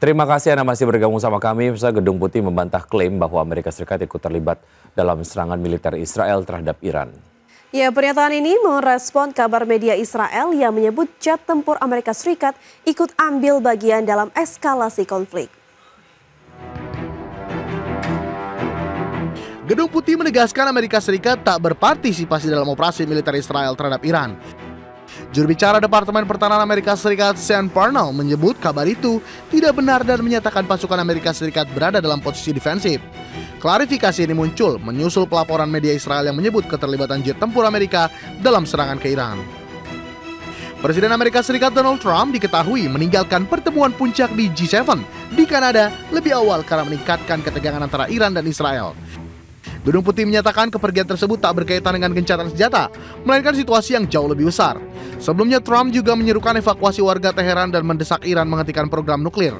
Terima kasih Anda masih bergabung sama kami. Gedung Putih membantah klaim bahwa Amerika Serikat ikut terlibat dalam serangan militer Israel terhadap Iran. Ya, pernyataan ini merespon kabar media Israel yang menyebut jet tempur Amerika Serikat ikut ambil bagian dalam eskalasi konflik. Gedung Putih menegaskan Amerika Serikat tak berpartisipasi dalam operasi militer Israel terhadap Iran. Juru bicara Departemen Pertahanan Amerika Serikat Sean Parnell menyebut kabar itu tidak benar dan menyatakan pasukan Amerika Serikat berada dalam posisi defensif. Klarifikasi ini muncul menyusul pelaporan media Israel yang menyebut keterlibatan jet tempur Amerika dalam serangan ke Iran. Presiden Amerika Serikat Donald Trump diketahui meninggalkan pertemuan puncak di G7 di Kanada lebih awal karena meningkatkan ketegangan antara Iran dan Israel. Gedung Putih menyatakan kepergian tersebut tak berkaitan dengan gencatan senjata, melainkan situasi yang jauh lebih besar. Sebelumnya Trump juga menyerukan evakuasi warga Teheran dan mendesak Iran menghentikan program nuklir.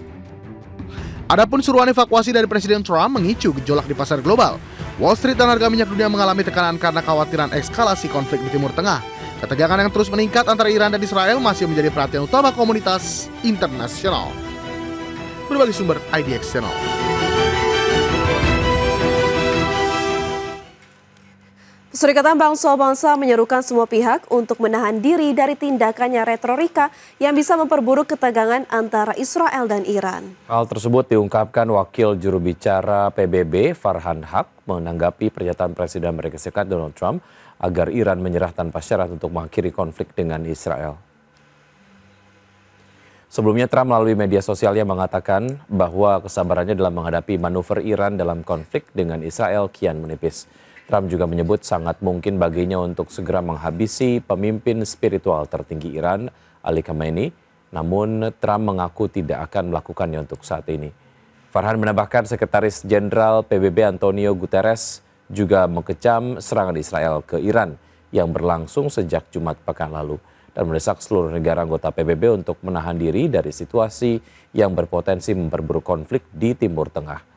Adapun seruan evakuasi dari Presiden Trump memicu gejolak di pasar global. Wall Street dan harga minyak dunia mengalami tekanan karena kekhawatiran eskalasi konflik di Timur Tengah. Ketegangan yang terus meningkat antara Iran dan Israel masih menjadi perhatian utama komunitas internasional. Berbagai sumber IDX Channel. Perserikatan Bangsa-Bangsa menyerukan semua pihak untuk menahan diri dari tindakannya retorika yang bisa memperburuk ketegangan antara Israel dan Iran. Hal tersebut diungkapkan Wakil Juru Bicara PBB Farhan Haq menanggapi pernyataan Presiden Amerika Serikat Donald Trump agar Iran menyerah tanpa syarat untuk mengakhiri konflik dengan Israel. Sebelumnya Trump melalui media sosialnya mengatakan bahwa kesabarannya dalam menghadapi manuver Iran dalam konflik dengan Israel kian menipis. Trump juga menyebut sangat mungkin baginya untuk segera menghabisi pemimpin spiritual tertinggi Iran, Ali Khamenei, namun Trump mengaku tidak akan melakukannya untuk saat ini. Farhan menambahkan Sekretaris Jenderal PBB Antonio Guterres juga mengecam serangan Israel ke Iran yang berlangsung sejak Jumat pekan lalu dan mendesak seluruh negara anggota PBB untuk menahan diri dari situasi yang berpotensi memperburuk konflik di Timur Tengah.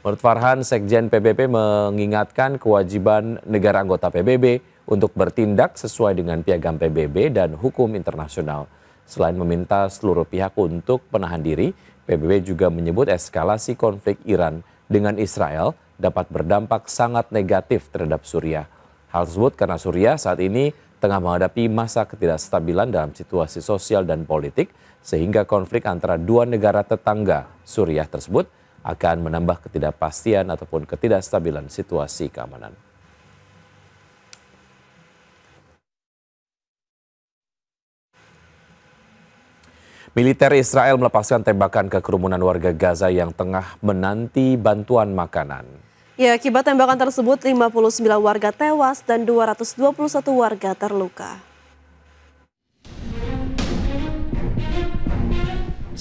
Menurut Farhan, Sekjen PBB mengingatkan kewajiban negara anggota PBB untuk bertindak sesuai dengan piagam PBB dan hukum internasional. Selain meminta seluruh pihak untuk menahan diri, PBB juga menyebut eskalasi konflik Iran dengan Israel dapat berdampak sangat negatif terhadap Suriah. Hal tersebut karena Suriah saat ini tengah menghadapi masa ketidakstabilan dalam situasi sosial dan politik, sehingga konflik antara dua negara tetangga Suriah tersebut akan menambah ketidakpastian ataupun ketidakstabilan situasi keamanan. Militer Israel melepaskan tembakan ke kerumunan warga Gaza yang tengah menanti bantuan makanan. Ya, akibat tembakan tersebut 59 warga tewas dan 221 warga terluka.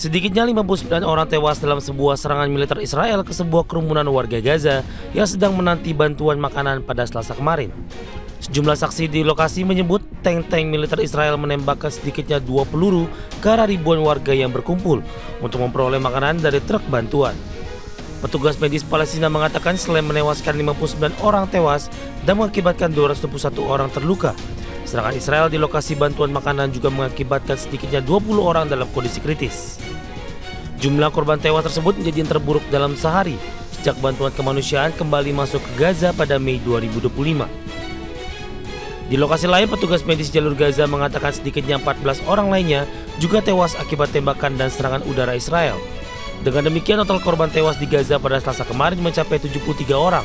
Sedikitnya 59 orang tewas dalam sebuah serangan militer Israel ke sebuah kerumunan warga Gaza yang sedang menanti bantuan makanan pada Selasa kemarin. Sejumlah saksi di lokasi menyebut tank-tank militer Israel menembakkan sedikitnya 2 peluru ke arah ribuan warga yang berkumpul untuk memperoleh makanan dari truk bantuan. Petugas medis Palestina mengatakan selain menewaskan 59 orang tewas dan mengakibatkan 221 orang terluka, serangan Israel di lokasi bantuan makanan juga mengakibatkan sedikitnya 20 orang dalam kondisi kritis. Jumlah korban tewas tersebut menjadi yang terburuk dalam sehari sejak bantuan kemanusiaan kembali masuk ke Gaza pada Mei 2025. Di lokasi lain, petugas medis jalur Gaza mengatakan sedikitnya 14 orang lainnya juga tewas akibat tembakan dan serangan udara Israel. Dengan demikian, total korban tewas di Gaza pada Selasa kemarin mencapai 73 orang.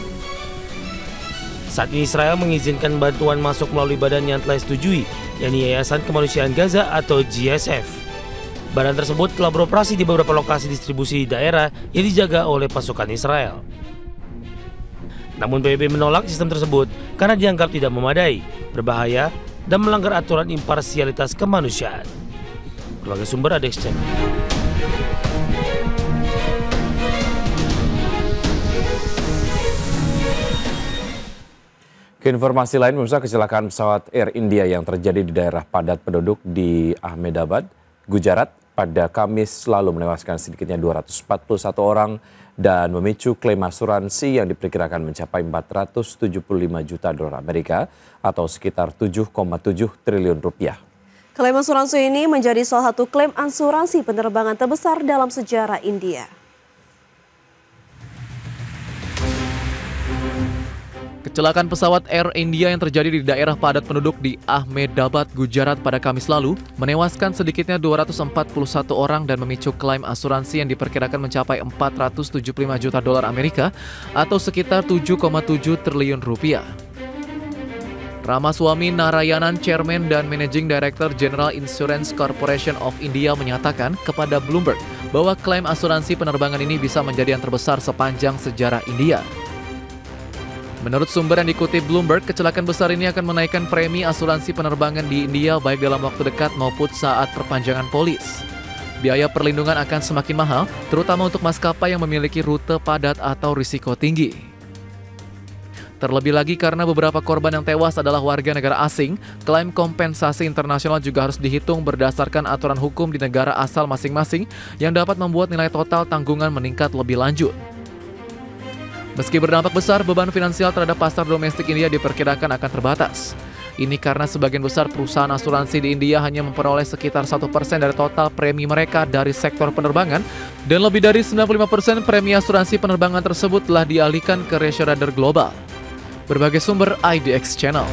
Saat ini Israel mengizinkan bantuan masuk melalui badan yang telah disetujui, yakni Yayasan Kemanusiaan Gaza atau GSF. Badan tersebut telah beroperasi di beberapa lokasi distribusi di daerah yang dijaga oleh pasukan Israel. Namun PBB menolak sistem tersebut karena dianggap tidak memadai, berbahaya, dan melanggar aturan imparsialitas kemanusiaan. Berbagai sumber IDX Channel. Informasi lain, pemirsa, kecelakaan pesawat Air India yang terjadi di daerah padat penduduk di Ahmedabad, Gujarat pada Kamis lalu menewaskan sedikitnya 241 orang dan memicu klaim asuransi yang diperkirakan mencapai 475 juta dolar Amerika atau sekitar 7,7 triliun rupiah. Klaim asuransi ini menjadi salah satu klaim asuransi penerbangan terbesar dalam sejarah India. Kecelakaan pesawat Air India yang terjadi di daerah padat penduduk di Ahmedabad, Gujarat pada Kamis lalu menewaskan sedikitnya 241 orang dan memicu klaim asuransi yang diperkirakan mencapai 475 juta dolar Amerika atau sekitar 7,7 triliun rupiah. Ramaswamy Narayanan, Chairman dan Managing Director General Insurance Corporation of India menyatakan kepada Bloomberg bahwa klaim asuransi penerbangan ini bisa menjadi yang terbesar sepanjang sejarah India. Menurut sumber yang dikutip Bloomberg, kecelakaan besar ini akan menaikkan premi asuransi penerbangan di India baik dalam waktu dekat maupun saat perpanjangan polis. Biaya perlindungan akan semakin mahal, terutama untuk maskapai yang memiliki rute padat atau risiko tinggi. Terlebih lagi karena beberapa korban yang tewas adalah warga negara asing, klaim kompensasi internasional juga harus dihitung berdasarkan aturan hukum di negara asal masing-masing yang dapat membuat nilai total tanggungan meningkat lebih lanjut. Meski berdampak besar, beban finansial terhadap pasar domestik India diperkirakan akan terbatas. Ini karena sebagian besar perusahaan asuransi di India hanya memperoleh sekitar 1% dari total premi mereka dari sektor penerbangan, dan lebih dari 95% premi asuransi penerbangan tersebut telah dialihkan ke ratio-rider global. Berbagai sumber IDX Channel.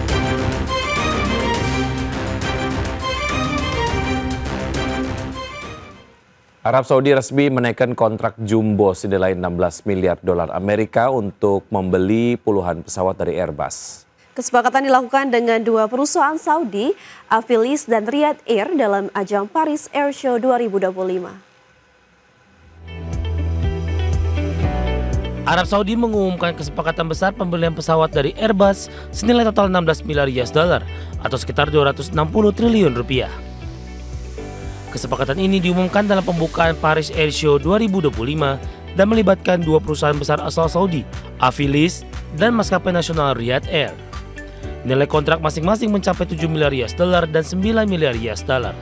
Arab Saudi resmi menaikkan kontrak jumbo senilai 16 miliar dolar Amerika untuk membeli puluhan pesawat dari Airbus. Kesepakatan dilakukan dengan dua perusahaan Saudi, Avilis dan Riyadh Air dalam ajang Paris Air Show 2025. Arab Saudi mengumumkan kesepakatan besar pembelian pesawat dari Airbus senilai total 16 miliar US dollar atau sekitar 260 triliun rupiah. Kesepakatan ini diumumkan dalam pembukaan Paris Air Show 2025 dan melibatkan dua perusahaan besar asal Saudi, Avilis dan maskapai nasional Riyadh Air. Nilai kontrak masing-masing mencapai 7 miliar US dollar dan 9 miliar US dollar.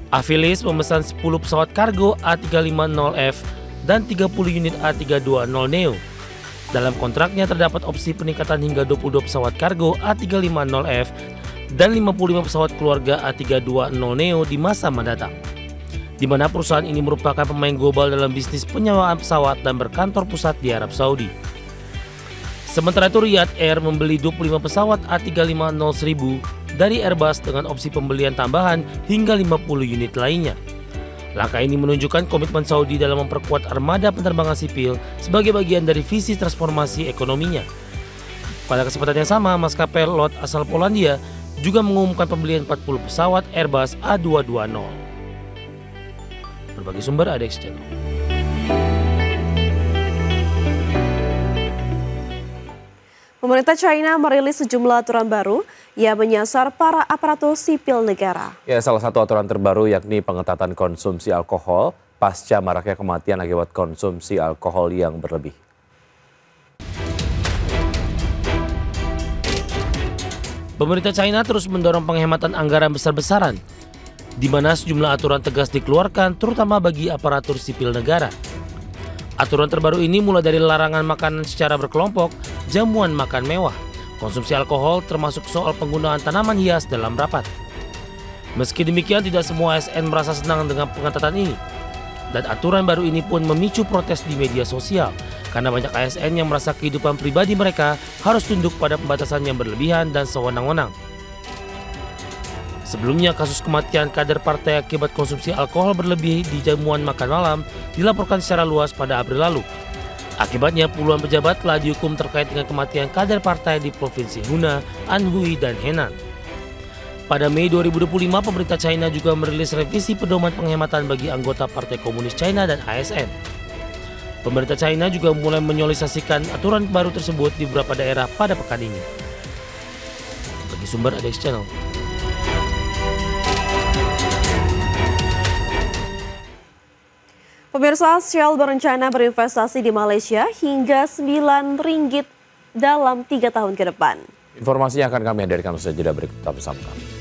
Avilis memesan 10 pesawat kargo A350F dan 30 unit A320neo. Dalam kontraknya terdapat opsi peningkatan hingga 22 pesawat kargo A350F dan 55 pesawat keluarga A320neo di masa mendatang, di mana perusahaan ini merupakan pemain global dalam bisnis penyewaan pesawat dan berkantor pusat di Arab Saudi. Sementara itu Riyadh Air membeli 25 pesawat A350-1000 dari Airbus dengan opsi pembelian tambahan hingga 50 unit lainnya. Langkah ini menunjukkan komitmen Saudi dalam memperkuat armada penerbangan sipil sebagai bagian dari visi transformasi ekonominya. Pada kesempatan yang sama, maskapai Lot asal Polandia juga mengumumkan pembelian 40 pesawat Airbus A220. Berbagai sumber IDX Channel. Pemerintah China merilis sejumlah aturan baru yang menyasar para aparatur sipil negara. Ya, salah satu aturan terbaru yakni pengetatan konsumsi alkohol pasca maraknya kematian akibat konsumsi alkohol yang berlebih. Pemerintah China terus mendorong penghematan anggaran besar-besaran, di mana sejumlah aturan tegas dikeluarkan terutama bagi aparatur sipil negara. Aturan terbaru ini mulai dari larangan makanan secara berkelompok, jamuan makan mewah, konsumsi alkohol termasuk soal penggunaan tanaman hias dalam rapat. Meski demikian tidak semua ASN merasa senang dengan pengetatan ini. Dan aturan baru ini pun memicu protes di media sosial karena banyak ASN yang merasa kehidupan pribadi mereka harus tunduk pada pembatasan yang berlebihan dan sewenang-wenang. Sebelumnya, kasus kematian kader partai akibat konsumsi alkohol berlebih di jamuan makan malam dilaporkan secara luas pada April lalu. Akibatnya, puluhan pejabat telah dihukum terkait dengan kematian kader partai di Provinsi Hunan, Anhui, dan Henan. Pada Mei 2025, pemerintah China juga merilis revisi pedoman penghematan bagi anggota Partai Komunis China dan ASN. Pemerintah China juga mulai menyosialisasikan aturan baru tersebut di beberapa daerah pada pekan ini. Bagi sumber IDX Channel. Pemirsa, Shell berencana berinvestasi di Malaysia hingga 9 ringgit dalam 3 tahun ke depan. Informasinya akan kami hadirkan usai jeda berikut, tetap bersama kami.